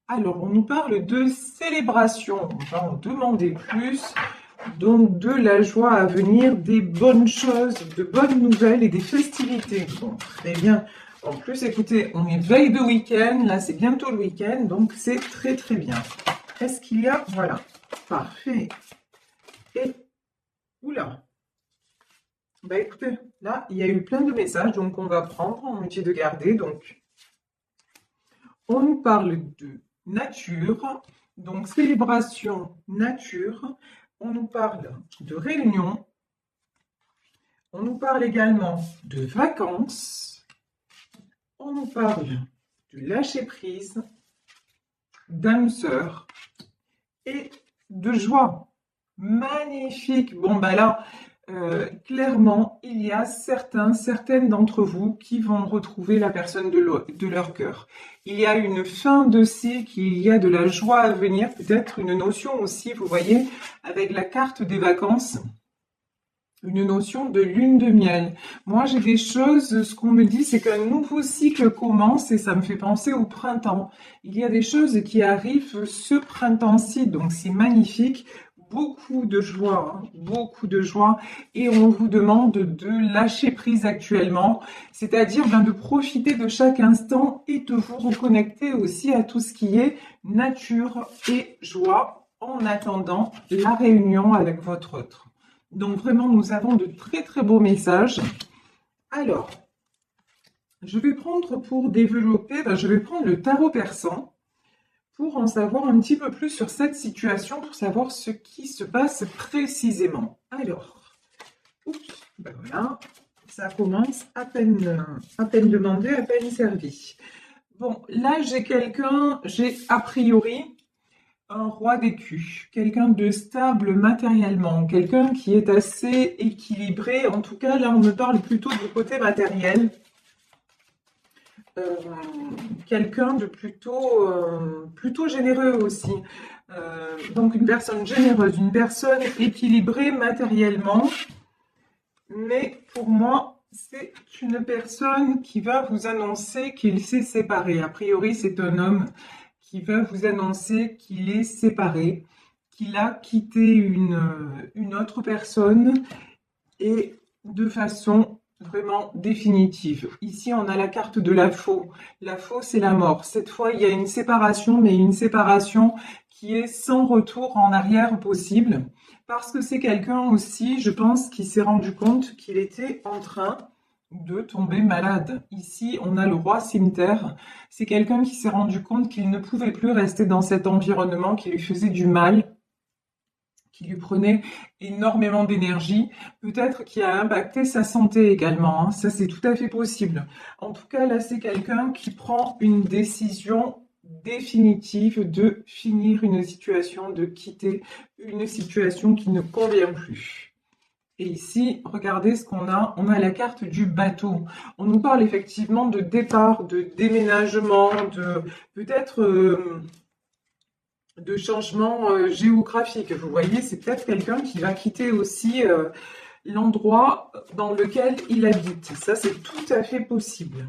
Alors, on nous parle de célébration. On va en demander plus. Donc, de la joie à venir, des bonnes choses, de bonnes nouvelles et des festivités. Bon, très bien. En plus, écoutez, on est veille de week-end. Là, c'est bientôt le week-end. Donc, c'est très, très bien. Est-ce qu'il y a... Voilà. Parfait. Et... Oula. Bah, écoutez, là, il y a eu plein de messages. Donc, on va prendre. On métier de garder. Donc, on nous parle de nature, donc célébration nature. On nous parle de réunion. On nous parle également de vacances. On nous parle de lâcher prise, d'âme sœur et de joie. Magnifique. Bon, bah là, clairement, il y a certaines d'entre vous qui vont retrouver la personne de leur cœur. Il y a une fin de cycle, il y a de la joie à venir, peut-être une notion aussi, vous voyez, avec la carte des vacances, une notion de lune de miel. Moi, j'ai des choses, ce qu'on me dit, c'est qu'un nouveau cycle commence et ça me fait penser au printemps. Il y a des choses qui arrivent ce printemps-ci, donc c'est magnifique. Beaucoup de joie, hein, beaucoup de joie. Et on vous demande de lâcher prise actuellement, c'est-à-dire de profiter de chaque instant et de vous reconnecter aussi à tout ce qui est nature et joie en attendant la réunion avec votre autre. Donc vraiment, nous avons de très très beaux messages. Alors, je vais prendre pour développer, je vais prendre le tarot persan pour en savoir un petit peu plus sur cette situation, pour savoir ce qui se passe précisément. Alors, oups, ben voilà, ça commence à peine demandé, à peine servi. Bon, là j'ai a priori un roi d'écus, quelqu'un de stable matériellement, quelqu'un qui est assez équilibré. En tout cas, là, on me parle plutôt du côté matériel. Quelqu'un de plutôt généreux aussi. Donc, une personne généreuse, une personne équilibrée matériellement. Mais pour moi, c'est une personne qui va vous annoncer qu'il s'est séparé. A priori, c'est un homme qui va vous annoncer qu'il est séparé, qu'il a quitté une autre personne et de façon vraiment définitive. Ici, on a la carte de la faux. La faux, c'est la mort. Cette fois, il y a une séparation, mais une séparation qui est sans retour en arrière possible. Parce que c'est quelqu'un aussi, je pense, qui s'est rendu compte qu'il était en train de tomber malade. Ici, on a le roi cimeterre. C'est quelqu'un qui s'est rendu compte qu'il ne pouvait plus rester dans cet environnement qui lui faisait du mal, qui lui prenait énormément d'énergie, peut-être qui a impacté sa santé également, hein. Ça, c'est tout à fait possible. En tout cas, là, c'est quelqu'un qui prend une décision définitive de finir une situation, de quitter une situation qui ne convient plus. Et ici, regardez ce qu'on a. On a la carte du bateau. On nous parle effectivement de départ, de déménagement, de peut-être de changement géographique. Vous voyez, c'est peut-être quelqu'un qui va quitter aussi l'endroit dans lequel il habite. Ça, c'est tout à fait possible.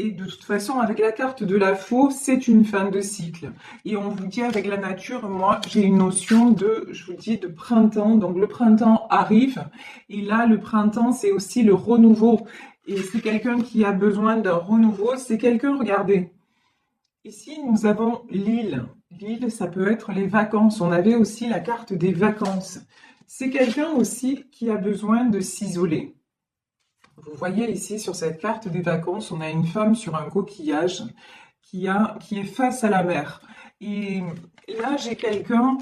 Et de toute façon, avec la carte de la faux, c'est une fin de cycle. Et on vous dit avec la nature, moi, j'ai une notion je vous dis, de printemps. Donc le printemps arrive. Et là, le printemps, c'est aussi le renouveau. Et c'est quelqu'un qui a besoin d'un renouveau. C'est quelqu'un, regardez. Ici, nous avons l'île. L'île, ça peut être les vacances. On avait aussi la carte des vacances. C'est quelqu'un aussi qui a besoin de s'isoler. Vous voyez ici sur cette carte des vacances, on a une femme sur un coquillage qui est face à la mer. Et là, j'ai quelqu'un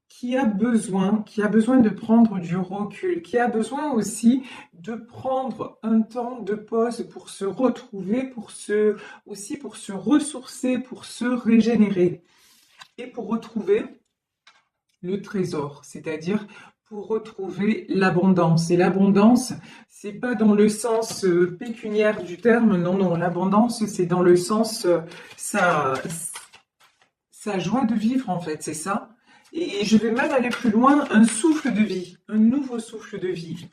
qui a besoin de prendre du recul, qui a besoin aussi de prendre un temps de pause pour se retrouver, aussi pour se ressourcer, pour se régénérer et pour retrouver le trésor, c'est-à-dire pour retrouver l'abondance. Et l'abondance, c'est pas dans le sens pécuniaire du terme, non, non, l'abondance, c'est dans le sens sa joie de vivre, en fait, c'est ça. Et je vais même aller plus loin, un souffle de vie, un nouveau souffle de vie.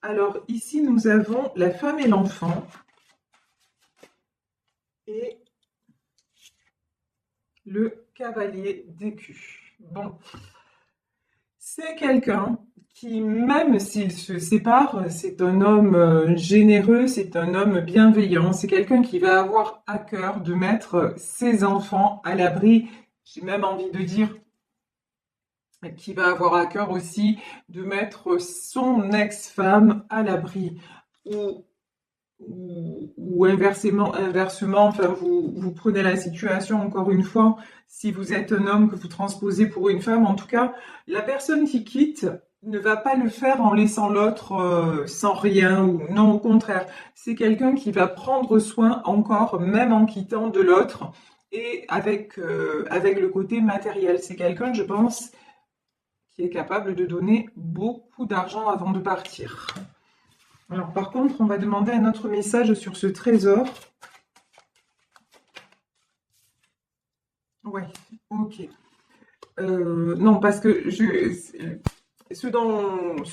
Alors ici, nous avons la femme et l'enfant. Et le cavalier d'écus. Bon, c'est quelqu'un qui, même s'il se sépare, c'est un homme généreux, c'est un homme bienveillant, c'est quelqu'un qui va avoir à cœur de mettre ses enfants à l'abri. J'ai même envie de dire qui va avoir à cœur aussi de mettre son ex-femme à l'abri. Ou, ou inversement, enfin, vous prenez la situation encore une fois, si vous êtes un homme que vous transposez pour une femme, en tout cas, la personne qui quitte ne va pas le faire en laissant l'autre sans rien, ou non, au contraire, c'est quelqu'un qui va prendre soin encore, même en quittant de l'autre, et avec le côté matériel. C'est quelqu'un, je pense, qui est capable de donner beaucoup d'argent avant de partir. Alors par contre, on va demander un autre message sur ce trésor. Ouais, ok. Non, parce que ce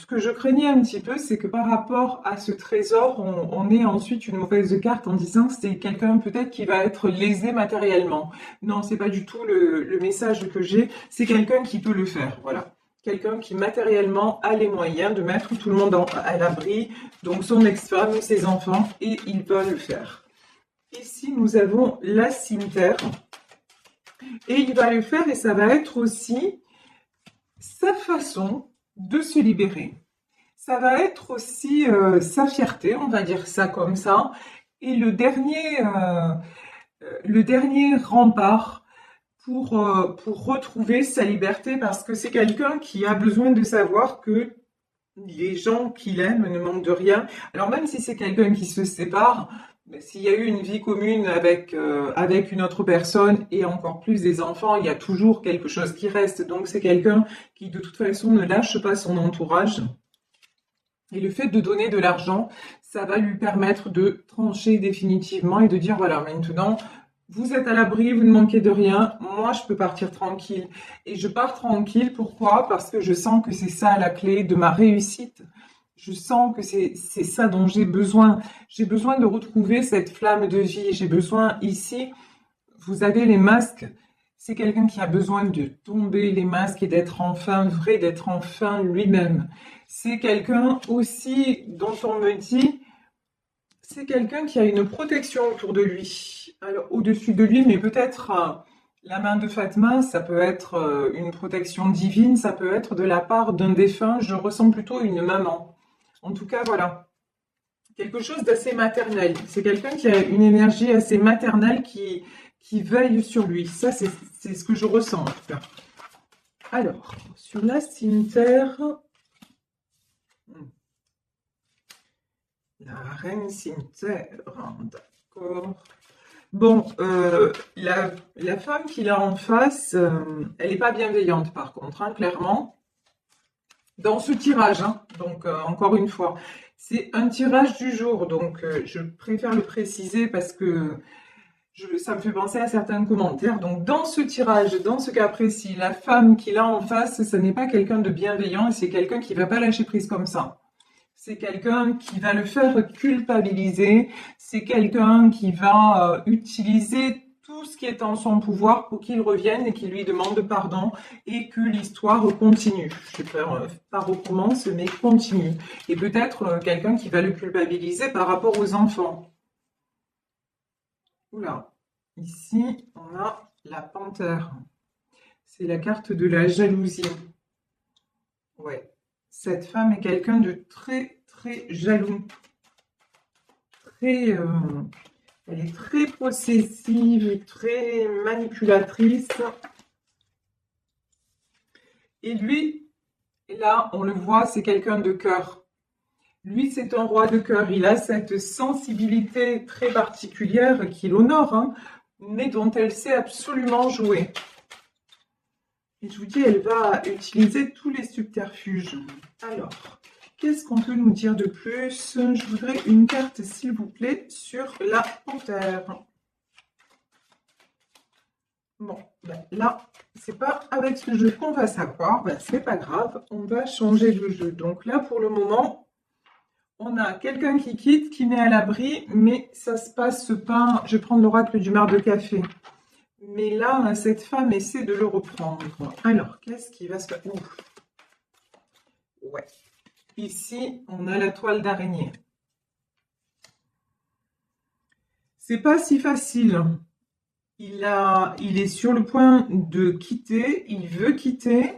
que je craignais un petit peu, c'est que par rapport à ce trésor, on ait ensuite une mauvaise carte en disant que c'est quelqu'un peut-être qui va être lésé matériellement. Non, c'est pas du tout le message que j'ai. C'est quelqu'un qui peut le faire, voilà. Quelqu'un qui matériellement a les moyens de mettre tout le monde à l'abri, donc son ex-femme, ses enfants, et il peut le faire. Ici, nous avons la cimetière, et il va le faire, et ça va être aussi sa façon de se libérer. Ça va être aussi sa fierté, on va dire ça comme ça, et le dernier rempart pour retrouver sa liberté, parce que c'est quelqu'un qui a besoin de savoir que les gens qu'il aime ne manquent de rien. Alors même si c'est quelqu'un qui se sépare, s'il y a eu une vie commune avec une autre personne et encore plus des enfants, il y a toujours quelque chose qui reste. Donc c'est quelqu'un qui de toute façon ne lâche pas son entourage. Et le fait de donner de l'argent, ça va lui permettre de trancher définitivement et de dire voilà, maintenant, vous êtes à l'abri, vous ne manquez de rien, moi je peux partir tranquille. Et je pars tranquille, pourquoi? Parce que je sens que c'est ça la clé de ma réussite. Je sens que c'est ça dont j'ai besoin. J'ai besoin de retrouver cette flamme de vie. J'ai besoin ici, vous avez les masques. C'est quelqu'un qui a besoin de tomber les masques et d'être enfin vrai, d'être enfin lui-même. C'est quelqu'un aussi dont on me dit, c'est quelqu'un qui a une protection autour de lui. Alors, au-dessus de lui, mais peut-être la main de Fatma, ça peut être une protection divine, ça peut être de la part d'un défunt. Je ressens plutôt une maman. En tout cas, voilà. Quelque chose d'assez maternel. C'est quelqu'un qui a une énergie assez maternelle qui veille sur lui. Ça, c'est ce que je ressens, en tout cas. Alors, sur la cimetière, la reine cimetière, d'accord. Bon, la femme qu'il a en face, elle n'est pas bienveillante, par contre, hein, clairement. Dans ce tirage, hein, donc encore une fois, c'est un tirage du jour, donc je préfère le préciser parce que ça me fait penser à certains commentaires. Donc dans ce tirage, dans ce cas précis, la femme qu'il a en face, ce n'est pas quelqu'un de bienveillant et c'est quelqu'un qui ne va pas lâcher prise comme ça. C'est quelqu'un qui va le faire culpabiliser, c'est quelqu'un qui va utiliser tout ce qui est en son pouvoir pour qu'il revienne et qu'il lui demande pardon et que l'histoire continue. Je ne sais pas recommence, mais continue. Et peut-être quelqu'un qui va le culpabiliser par rapport aux enfants. Oula, ici on a la panthère. C'est la carte de la jalousie. Ouais, cette femme est quelqu'un de très très jaloux. Très, elle est très possessive, très manipulatrice. Et lui, là, on le voit, c'est quelqu'un de cœur. Lui, c'est un roi de cœur. Il a cette sensibilité très particulière qui l'honore, hein, mais dont elle sait absolument jouer. Et je vous dis, elle va utiliser tous les subterfuges. Alors, qu'est-ce qu'on peut nous dire de plus? Je voudrais une carte, s'il vous plaît, sur la panthère. Bon, ben là, c'est pas avec ce jeu qu'on va savoir. Ben, c'est pas grave, on va changer de jeu. Donc là, pour le moment, on a quelqu'un qui quitte, qui met à l'abri, mais ça se passe pas. Je vais prendre l'oracle du mar de café. Mais là, cette femme essaie de le reprendre. Alors, qu'est-ce qui va se passer? Ouf. Ouais. Ici, on a la toile d'araignée. C'est pas si facile. Il est sur le point de quitter, il veut quitter.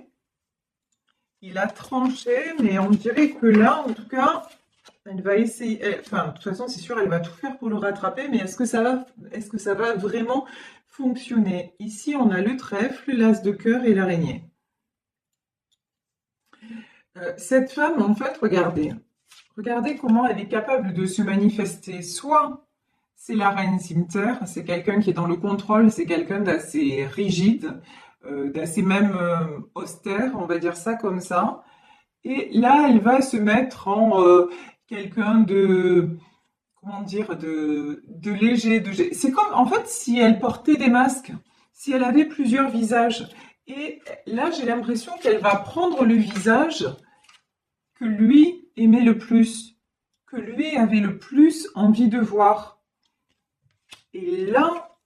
Il a tranché, mais on dirait que là, en tout cas, elle va essayer. Enfin, de toute façon, c'est sûr, elle va tout faire pour le rattraper, mais est-ce que ça va vraiment fonctionner? Ici, on a le trèfle, l'as de cœur et l'araignée. Cette femme, en fait, regardez comment elle est capable de se manifester. Soit c'est la reine Cimetière, c'est quelqu'un qui est dans le contrôle, c'est quelqu'un d'assez rigide, d'assez même austère, on va dire ça comme ça. Et là, elle va se mettre en quelqu'un de, comment dire, de léger. C'est comme, en fait, si elle portait des masques, si elle avait plusieurs visages. Et là, j'ai l'impression qu'elle va prendre le visage que lui aimait le plus, que lui avait le plus envie de voir. Et là,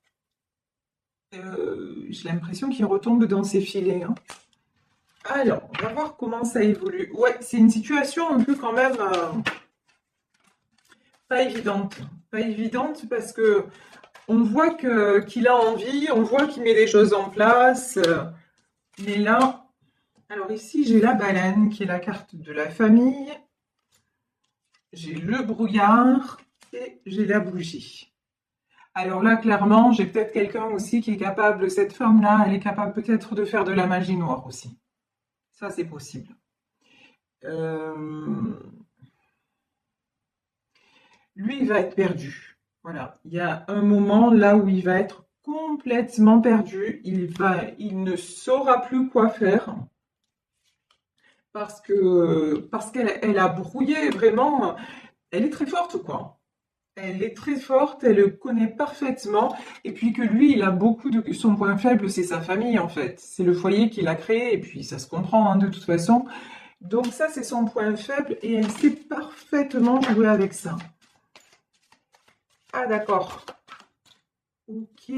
j'ai l'impression qu'il retombe dans ses filets. Hein. Alors, on va voir comment ça évolue. Ouais, c'est une situation un peu quand même pas évidente. Pas évidente parce que on voit qu'il a envie, on voit qu'il met des choses en place. Mais là, alors ici, j'ai la baleine qui est la carte de la famille. J'ai le brouillard et j'ai la bougie. Alors là, clairement, j'ai peut-être quelqu'un aussi qui est capable, cette femme-là, elle est capable peut-être de faire de la magie noire aussi. Ça, c'est possible. Lui, il va être perdu. Voilà. Il y a un moment là où il va être complètement perdu. Il ne saura plus quoi faire. Parce qu'elle a brouillé vraiment. Elle est très forte, quoi. Elle est très forte, elle le connaît parfaitement. Et puis que lui, il a beaucoup de... Son point faible, c'est sa famille, en fait. C'est le foyer qu'il a créé, et puis ça se comprend, hein, de toute façon. Donc ça, c'est son point faible, et elle sait parfaitement jouer avec ça. Ah, d'accord. Ok.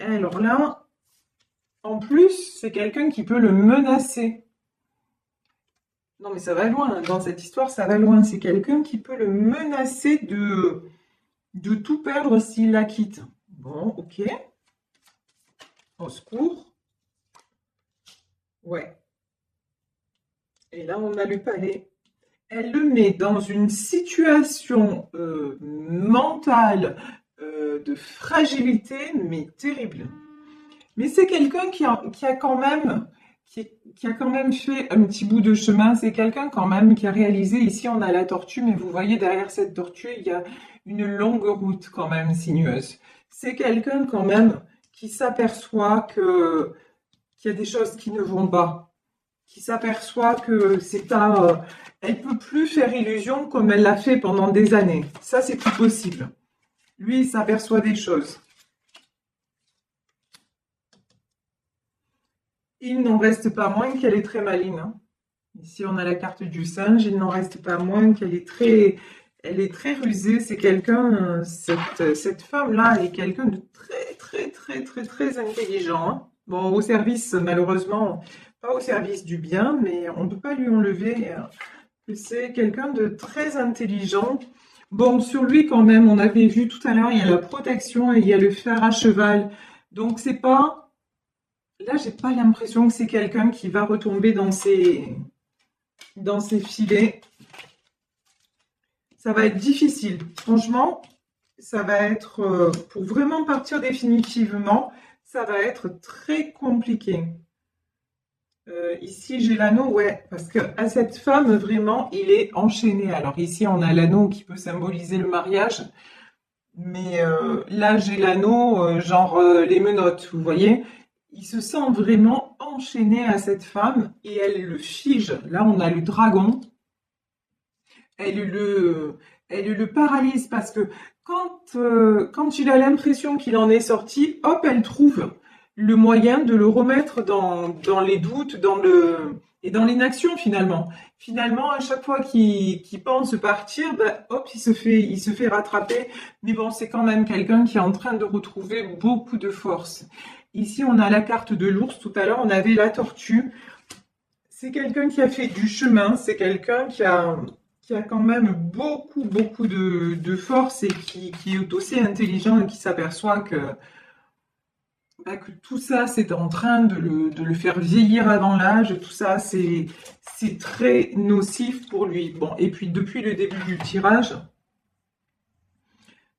Alors là, en plus, c'est quelqu'un qui peut le menacer. Non, mais ça va loin. Dans cette histoire, ça va loin. C'est quelqu'un qui peut le menacer de tout perdre s'il la quitte. Bon, ok. Au secours. Ouais. Et là, on a le palais. Elle le met dans une situation mentale de fragilité, mais terrible. Mais c'est quelqu'un qui a quand même, qui a quand même fait un petit bout de chemin. C'est quelqu'un quand même qui a réalisé, ici on a la tortue, mais vous voyez derrière cette tortue, il y a une longue route quand même sinueuse. C'est quelqu'un quand même qui s'aperçoit qu'il y a des choses qui ne vont pas, qui s'aperçoit que elle peut plus faire illusion comme elle l'a fait pendant des années. Ça, c'est plus possible. Lui, il s'aperçoit des choses. Il n'en reste pas moins qu'elle est très maligne. Hein. Ici, on a la carte du singe. Il n'en reste pas moins qu'elle est elle est très rusée. C'est quelqu'un, cette femme-là, elle est quelqu'un de très intelligent. Hein. Bon, au service, malheureusement, pas au service du bien, mais on ne peut pas lui enlever que c'est quelqu'un de très intelligent. Bon, sur lui, quand même, on avait vu tout à l'heure, il y a la protection et il y a le fer à cheval. Donc, c'est pas... Là, j'ai pas l'impression que c'est quelqu'un qui va retomber dans ses filets. Ça va être difficile. Franchement, ça va être, pour vraiment partir définitivement, ça va être très compliqué. Ici, j'ai l'anneau, ouais, parce que à cette femme, vraiment, il est enchaîné. Alors ici, on a l'anneau qui peut symboliser le mariage. Mais là, j'ai l'anneau, genre les menottes, vous voyez. Il se sent vraiment enchaîné à cette femme et elle le fige. Là, on a le dragon. Elle le paralyse parce que quand il a l'impression qu'il en est sorti, hop, elle trouve le moyen de le remettre dans les doutes, et dans l'inaction finalement. Finalement, à chaque fois qu'il pense partir, bah, hop, il se fait rattraper. Mais bon, c'est quand même quelqu'un qui est en train de retrouver beaucoup de force. Ici, on a la carte de l'ours. Tout à l'heure, on avait la tortue. C'est quelqu'un qui a fait du chemin. C'est quelqu'un qui a quand même beaucoup de force et qui est aussi intelligent et qui s'aperçoit que bah, que tout ça, c'est en train de le faire vieillir avant l'âge. Tout ça, c'est très nocif pour lui. Bon, et puis depuis le début du tirage,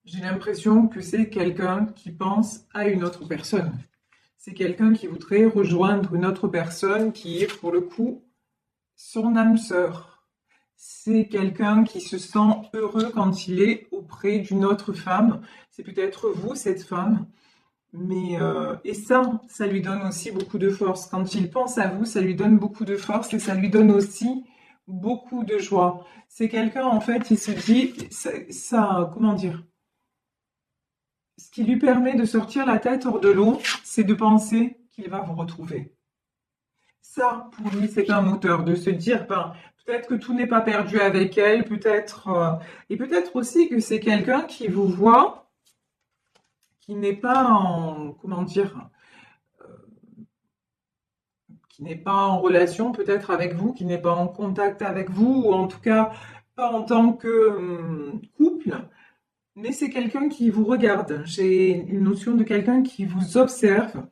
j'ai l'impression que c'est quelqu'un qui pense à une autre personne. C'est quelqu'un qui voudrait rejoindre une autre personne qui est, pour le coup, son âme sœur. C'est quelqu'un qui se sent heureux quand il est auprès d'une autre femme. C'est peut-être vous, cette femme. Mais et ça lui donne aussi beaucoup de force. Quand il pense à vous, ça lui donne beaucoup de force et ça lui donne aussi beaucoup de joie. C'est quelqu'un, en fait, il se dit, comment dire, ce qui lui permet de sortir la tête hors de l'eau, c'est de penser qu'il va vous retrouver. Ça, pour lui, c'est un moteur de se dire, ben, peut-être que tout n'est pas perdu avec elle, et peut-être aussi que c'est quelqu'un qui vous voit qui n'est pas en, comment dire, qui n'est pas en relation peut-être avec vous, qui n'est pas en contact avec vous, ou en tout cas pas en tant que couple, mais c'est quelqu'un qui vous regarde. J'ai une notion de quelqu'un qui vous observe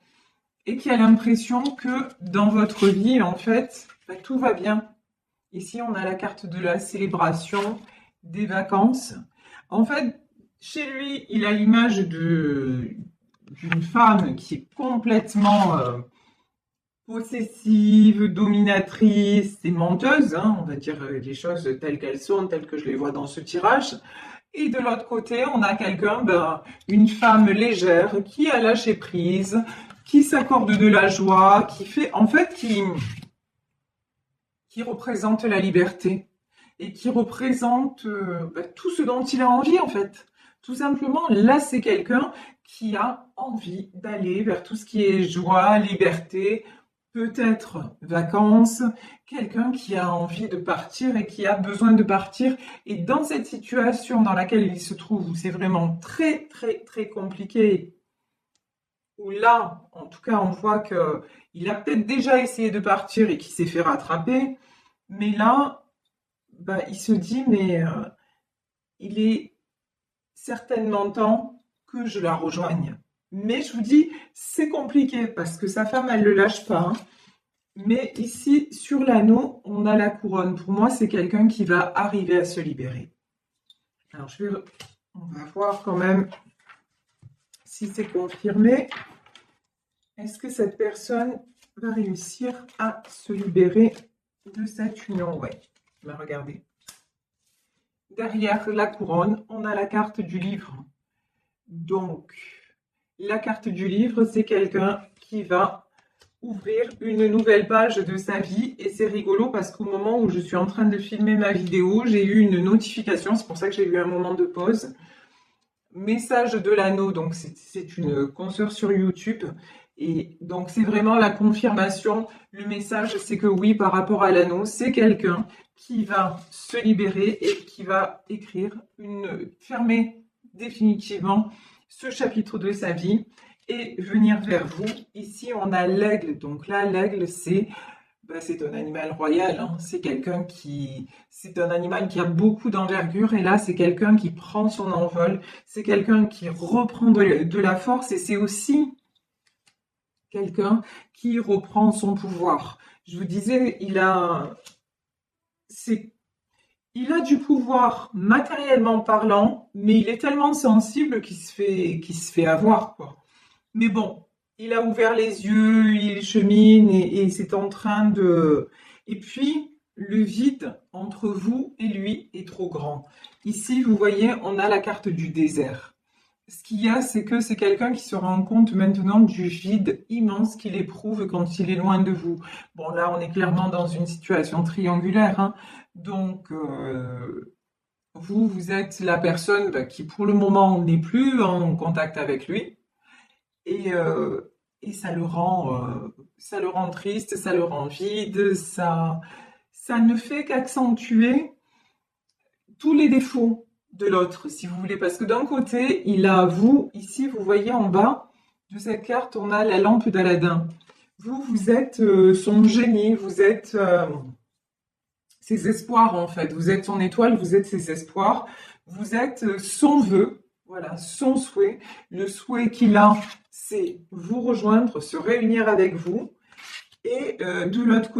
et qui a l'impression que dans votre vie, en fait, bah, tout va bien. Ici, on a la carte de la célébration, des vacances. En fait, chez lui, il a l'image d'une femme qui est complètement possessive, dominatrice et menteuse, hein, on va dire les choses telles qu'elles sont, telles que je les vois dans ce tirage. Et de l'autre côté, on a quelqu'un, ben, une femme légère qui a lâché prise, qui s'accorde de la joie, qui fait, en fait, qui représente la liberté et qui représente ben, tout ce dont il a envie, en fait. Tout simplement, là, c'est quelqu'un qui a envie d'aller vers tout ce qui est joie, liberté, peut-être vacances, quelqu'un qui a envie de partir et qui a besoin de partir. Et dans cette situation dans laquelle il se trouve, où c'est vraiment très compliqué, où là, en tout cas, on voit qu'il a peut-être déjà essayé de partir et qu'il s'est fait rattraper, mais là, bah, il se dit, mais il est certainement temps que je la rejoigne. Mais je vous dis, c'est compliqué parce que sa femme, elle ne le lâche pas, hein. Mais ici, sur l'anneau, on a la couronne. Pour moi, c'est quelqu'un qui va arriver à se libérer. Alors, on va voir quand même si c'est confirmé. Est-ce que cette personne va réussir à se libérer de cette union? Ouais, regardez. Derrière la couronne, on a la carte du livre. Donc, la carte du livre, c'est quelqu'un qui va ouvrir une nouvelle page de sa vie. Et c'est rigolo parce qu'au moment où je suis en train de filmer ma vidéo, j'ai eu une notification, c'est pour ça que j'ai eu un moment de pause. Message de l'anneau, donc c'est une consoeur sur YouTube. Et donc c'est vraiment la confirmation. Le message, c'est que oui, par rapport à l'anneau, c'est quelqu'un qui va se libérer et qui va fermer définitivement ce chapitre de sa vie et venir vers vous. Ici, on a l'aigle. Donc là, l'aigle, c'est un animal royal, hein. C'est un animal qui a beaucoup d'envergure et là, c'est quelqu'un qui prend son envol. C'est quelqu'un qui reprend de la force et c'est aussi quelqu'un qui reprend son pouvoir. Je vous disais, il a du pouvoir matériellement parlant, mais il est tellement sensible qu'il se fait avoir, quoi. Mais bon, il a ouvert les yeux, il chemine et c'est en train de... Et puis, le vide entre vous et lui est trop grand. Ici, vous voyez, on a la carte du désert. Ce qu'il y a, c'est que c'est quelqu'un qui se rend compte maintenant du vide immense qu'il éprouve quand il est loin de vous. Bon, là, on est clairement dans une situation triangulaire, hein. Donc, vous êtes la personne qui, pour le moment, n'est plus en contact avec lui. Et, et ça le rend triste, ça le rend vide, ça ne fait qu'accentuer tous les défauts de l'autre, si vous voulez, parce que d'un côté, il a vous, ici, vous voyez en bas de cette carte, on a la lampe d'Aladin. Vous êtes son génie, vous êtes ses espoirs en fait, vous êtes son étoile, vous êtes ses espoirs, vous êtes son vœu, voilà, son souhait. Le souhait qu'il a, c'est vous rejoindre, se réunir avec vous. Et de l'autre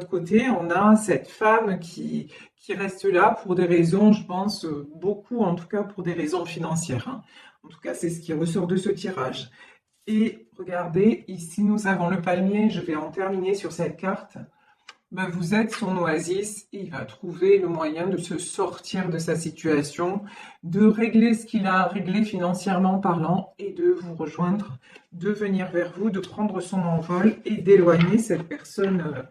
côté, on a cette femme qui reste là pour des raisons, je pense, beaucoup en tout cas pour des raisons financières, hein. En tout cas, c'est ce qui ressort de ce tirage. Et regardez, ici nous avons le palmier, je vais en terminer sur cette carte. Ben, vous êtes son oasis, il va trouver le moyen de se sortir de sa situation, de régler ce qu'il a à régler financièrement parlant et de vous rejoindre, de venir vers vous, de prendre son envol et d'éloigner cette personne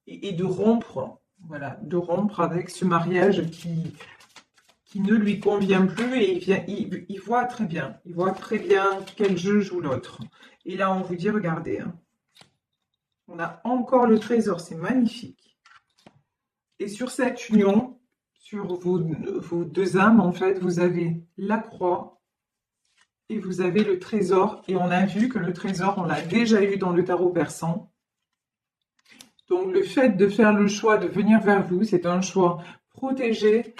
et de rompre, voilà, de rompre avec ce mariage qui ne lui convient plus et il voit très bien, quel jeu joue l'autre. Et là, on vous dit, regardez, hein, on a encore le trésor, c'est magnifique. Et sur cette union, sur vos deux âmes, en fait, vous avez la croix et vous avez le trésor. Et on a vu que le trésor, on l'a déjà eu dans le tarot persan. Donc, le fait de faire le choix de venir vers vous, c'est un choix protégé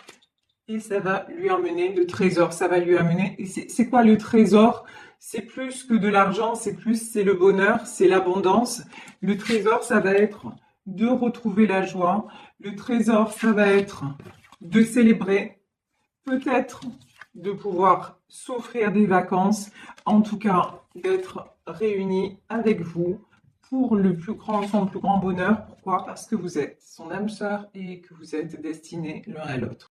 et ça va lui amener le trésor. Ça va lui amener... Et c'est quoi le trésor ? C'est plus que de l'argent, c'est le bonheur, c'est l'abondance. Le trésor, ça va être de retrouver la joie. Le trésor, ça va être de célébrer, peut-être de pouvoir s'offrir des vacances, en tout cas d'être réunis avec vous pour son plus grand bonheur. Pourquoi ? Parce que vous êtes son âme sœur et que vous êtes destinés l'un à l'autre.